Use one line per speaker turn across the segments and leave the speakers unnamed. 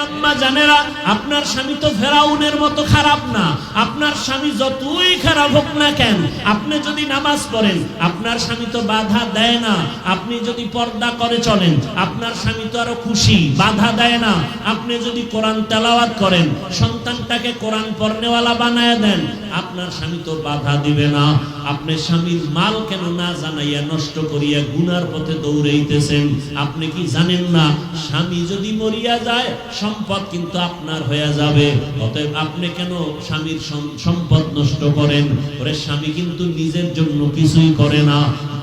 আম্মা জানেরা, আপনার স্বামী তো ফেরাউনের মতো খারাপ না। আপনার স্বামী যতই খারাপ হোক না কেন, আপনি যদি নামাজ পড়েন আপনার স্বামী তো বাধা দেয় না। আপনি যদি পর্দা করে চলেন আপনার স্বামী তো আরো খুশি, বাধা দেয় না। আপনি যদি কোরআন তেলাওয়াত করেন, সন্তানটাকে কোরআন পড়নেওয়ালা বানায় দেন, আপনার স্বামী তো বাধা দিবে না। আপনি স্বামীর মাল কেন না জানাইয়া নষ্ট করিয়া গুনার পথে দৌড়াইতেছেন? আপনি কি জানেন না স্বামী যদি মরিয়া যায় সম্পদ কিন্তু আপনার হয়ে যাবে? অতএব আপনি কেন স্বামীর সম্পদ নষ্ট করেন? ওরে স্বামী কিন্তু নিজের জন্য কিছুই করে না।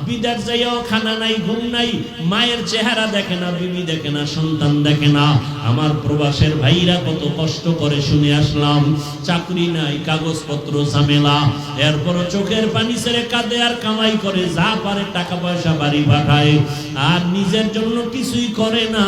বিদেশ যাইয়াও খানা নাই, ঘুম নাই, মায়ের চেহারা দেখে না, বিবি দেখে না, সন্তান দেখে না। আমার প্রবাসের ভাইরা কত কষ্ট করে শুনে আসলাম। চাকরি নাই, কাগজপত্র ঝামেলা, এরপরও চোখের পানি ছেড়ে কাঁদে আর কামাই করে, যা পারে টাকা পয়সা বাড়ি পাঠায়, আর নিজের জন্য কিছুই করে না।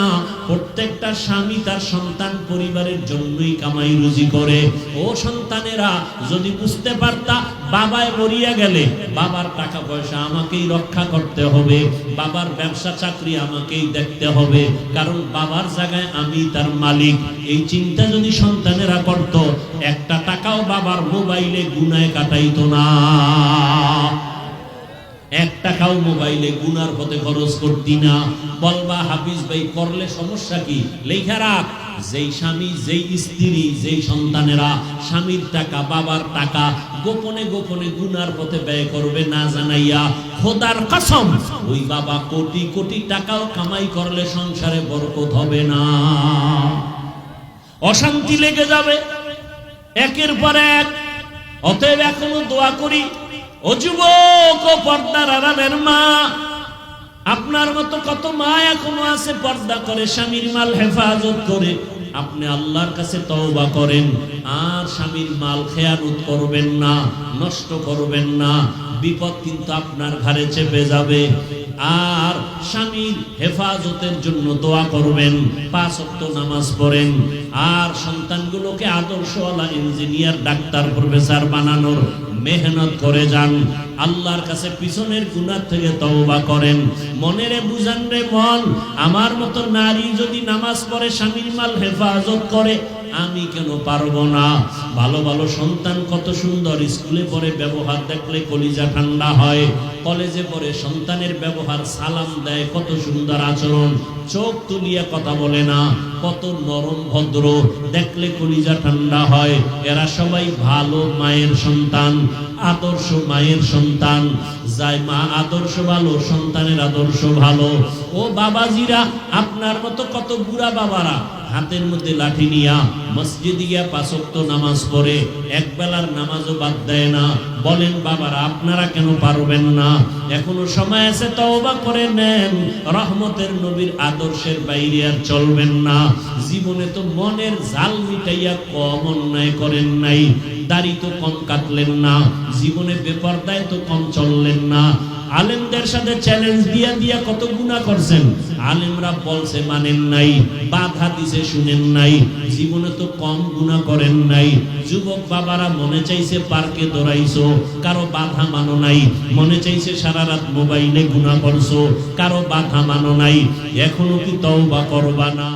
প্রত্যেকটা স্বামী তার সন্তান পরিবারের জন্যই কামাই রুজি করে। ও সন্তানেরা, যদি বুঝতে পারতা বাবায় মরিয়া গেলে বাবার টাকা পয়সা আমাকেই রক্ষা করতে হবে, বাবার ব্যবসা চাকরি আমাকেই দেখতে হবে, কারণ বাবার জায়গায় আমি তার মালিক। এই চিন্তা যদি সন্তানেরা করত, একটা টাকাও বাবার মোবাইলে গুনায় কাটাইতো না। এক টাকাও মোবাইলে গুনার পথে খরচ করতি না। বলবা হাফিজ ভাই করলে সমস্যা কি? লেখা রাখ, যেই স্বামী, যেই স্ত্রী, যেই সন্তানেরা স্বামীর টাকা, বাবার টাকা গোপনে গোপনে গুনার পথে ব্যয় করবে না জানাইয়া, খোদার কসম ওই বাবা কোটি কোটি টাকাও কামাই করলে সংসারে বরকত হবে না, অশান্তি লেগে যাবে একের পর এক। অতএব এখনো দোয়া করি, ও যুবক, ও পর্দার আড়ালের মা, আপনার মতো কত মা এখনো আছে পর্দা করে, স্বামীর মাল হেফাজত করে। আপনি আল্লাহর কাছে তওবা করেন, আর স্বামীর মাল খেয়ানত করবেন না, নষ্ট করবেন না। বিপদ কিন্তু আপনার ঘাড়ে চেপে যাবে। আর স্বামীর হেফাজতের জন্য দোয়া করবেন, 5 ওয়াক্ত নামাজ পড়েন, আর সন্তানগুলোকে আদর্শওয়ালা ইঞ্জিনিয়ার, ডাক্তার, প্রফেসর বানানোর মেহনত করে যান। আল্লাহর কাছে পিছনের গুনাহ থেকে তওবা করেন। মনেরে বুঝান রে মন, আমার মতো নারী যদি নামাজ পড়ে, স্বামীর মাল হেফাজত করে, আমি কেন পারবো না? ভালো ভালো সন্তান কত সুন্দর স্কুলে পড়ে, ব্যবহার দেখলে কলিজা ঠান্ডা হয়। কলেজে পড়ে সন্তানের ব্যবহার, সালাম দেয়, কত সুন্দর আচরণ, চোখ তুলিয়া কথা বলে না, কত নরম ভদ্র, দেখলে কলিজা ঠান্ডা হয়। এরা সবাই ভালো মায়ের সন্তান, আদর্শ মায়ের সন্তান। যাই মা আদর্শ ভালো, সন্তানের আদর্শ ভালো। ও বাবাজিরা, আপনার মতো কত বুড়া বাবারা হাতের মধ্যে লাঠি নিয়া মসজিদে গিয়া 5 ওয়াক্ত নামাজ পড়ে, এক বেলার নামাজও বাদ দেয় না। বলেন বাবারা, আপনারা কেন পারবেন না? এখনো সময় আছে, তওবা করে নেন। রহমতের নবীর আদর্শের বাইরে আর চলবেন না। জীবনে তো মনের জাল মিটাইয়া কম অন্যায় করেন নাই, দাড়ি তো কম কাটলেন না, জীবনে বেপরদায় তো কম চললেন না। আলেমদের সাথে চ্যালেঞ্জ দিয়া দিয়া কত গুনাহ করছেন, আলেমরা বলছে মানেন নাই, বাধা দিছে শুনেন নাই, জীবনে তো কম গুনাহ করেন নাই। যুবক বাবারা, মনে চাইছে পার্কে দৌড়াইছো, কারো বাধা মানো নাই। মনে চাইছে সারা রাত মোবাইলে গুনাহ করছো, কারো বাধা মানো নাই। এখনো কি তওবা করবা না?